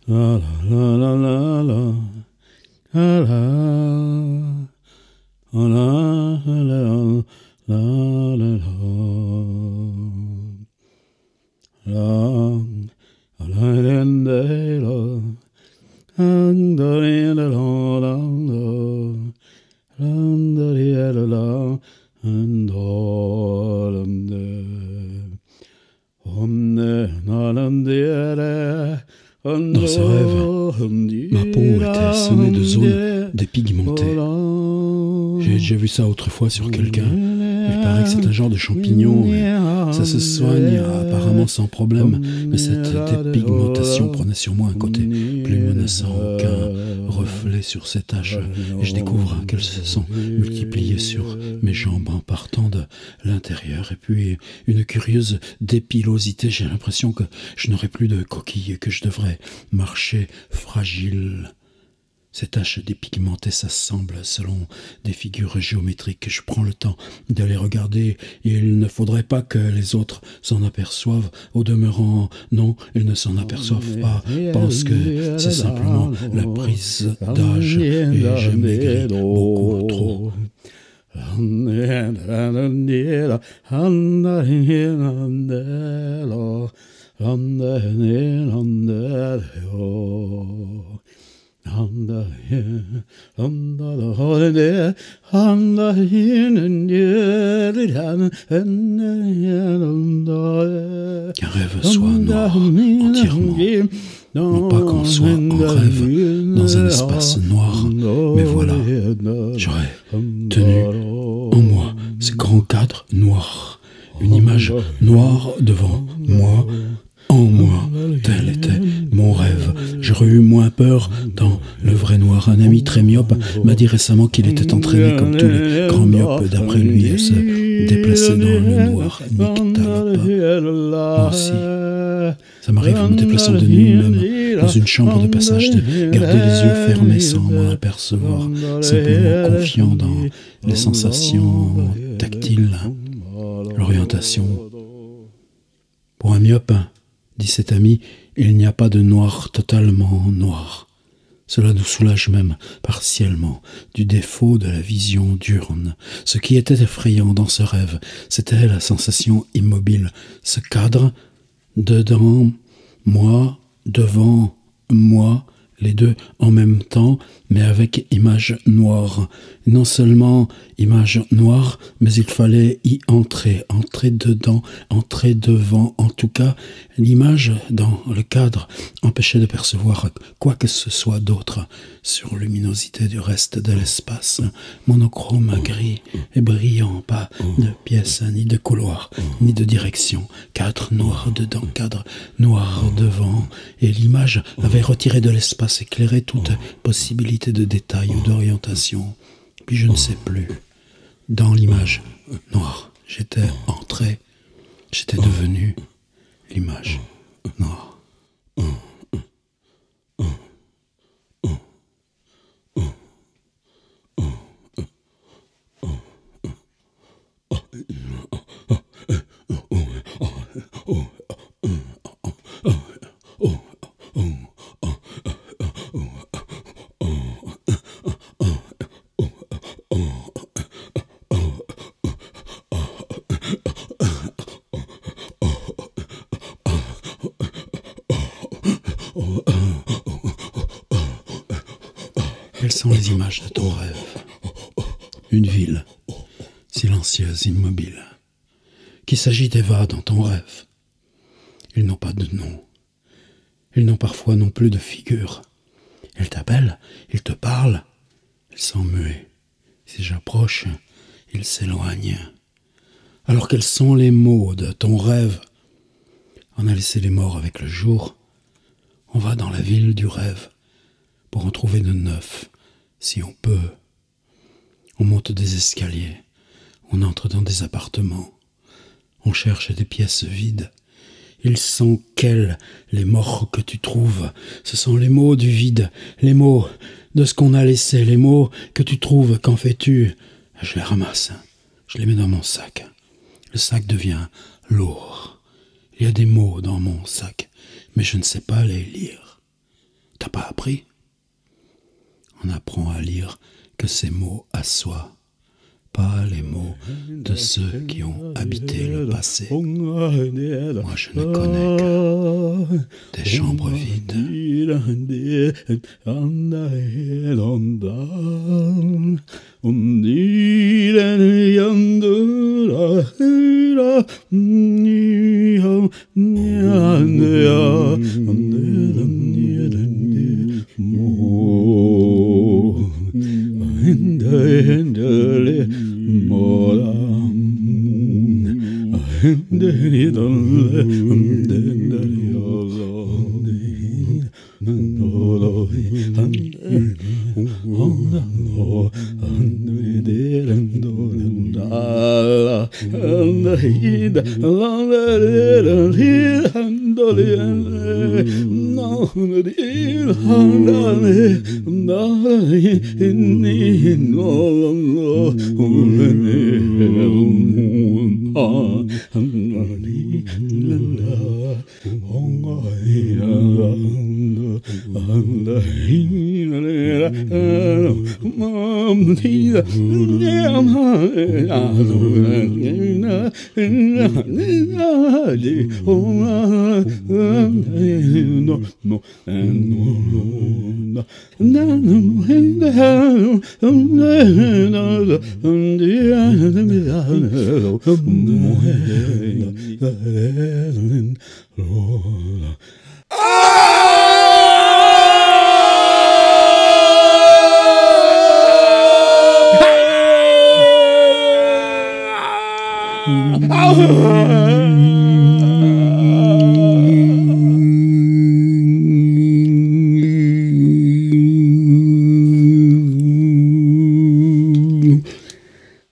La la la la la la la la la la la la Dans ce rêve, ma peau était semée de zones dépigmentées. J'ai déjà vu ça autrefois sur quelqu'un. Il paraît que c'est un genre de champignon et ça se soigne apparemment sans problème. Mais cette dépigmentation prenait sur moi un côté plus menaçant qu'un reflet sur ces taches. Et je découvre qu'elles se sont multipliées sur mes jambes en partant de l'intérieur. Et puis une curieuse dépilosité. J'ai l'impression que je n'aurai plus de coquille et que je devrais marcher fragile. Ces taches dépigmentées s'assemblent selon des figures géométriques. Je prends le temps de les regarder et il ne faudrait pas que les autres s'en aperçoivent. Au demeurant, non, ils ne s'en aperçoivent pas. Pense que c'est simplement la prise d'âge et je maigris beaucoup trop. Qu'un rêve soit noir entièrement, non pas qu'on soit en rêve dans un espace noir, mais voilà, j'aurais tenu en moi ce grand cadre noir, une image noire devant moi, en moi, tel était mon rêve. J'aurais eu moins peur dans le vrai noir. Un ami très myope m'a dit récemment qu'il était entraîné comme tous les grands myopes d'après lui à se déplacer dans le noir nyctalope. Moi aussi, ça m'arrive en me déplaçant de nuit même dans une chambre de passage de garder les yeux fermés sans m'en apercevoir, simplement confiant dans les sensations tactiles, l'orientation. Pour un myope, dit cet ami, il n'y a pas de noir totalement noir. Cela nous soulage même partiellement du défaut de la vision diurne. Ce qui était effrayant dans ce rêve, c'était la sensation immobile, ce cadre dedans moi, devant moi, les deux en même temps, mais avec image noire. Non seulement image noire, mais il fallait y entrer, entrer dedans, entrer devant. En tout cas, l'image dans le cadre empêchait de percevoir quoi que ce soit d'autre. Sur luminosité du reste de l'espace, monochrome gris et brillant, pas de pièces, ni de couloir, ni de direction. Cadre noir dedans, cadre noir devant, et l'image avait retiré de l'espace, éclairé toute possibilité de détail ou d'orientation. Puis je ne sais plus. Dans l'image noire, j'étais entré, j'étais devenu l'image noire. Quelles sont les images de ton rêve? Une ville, silencieuse, immobile, qui s'agite et va dans ton rêve. Ils n'ont pas de nom. Ils n'ont parfois non plus de figure. Ils t'appellent, ils te parlent, ils sont muets. Si j'approche, ils s'éloignent. Alors quels sont les mots de ton rêve? On a laissé les morts avec le jour. On va dans la ville du rêve pour en trouver de neuf, si on peut. On monte des escaliers, on entre dans des appartements, on cherche des pièces vides. Ils sont quels, les morts que tu trouves? Ce sont les mots du vide, les mots de ce qu'on a laissé, les mots que tu trouves. Qu'en fais-tu? Je les ramasse, je les mets dans mon sac. Le sac devient lourd. Il y a des mots dans mon sac, mais je ne sais pas les lire. T'as pas appris? On apprend à lire que ces mots à soi, pas les mots de ceux qui ont habité le passé. Moi je ne connais que des chambres vides.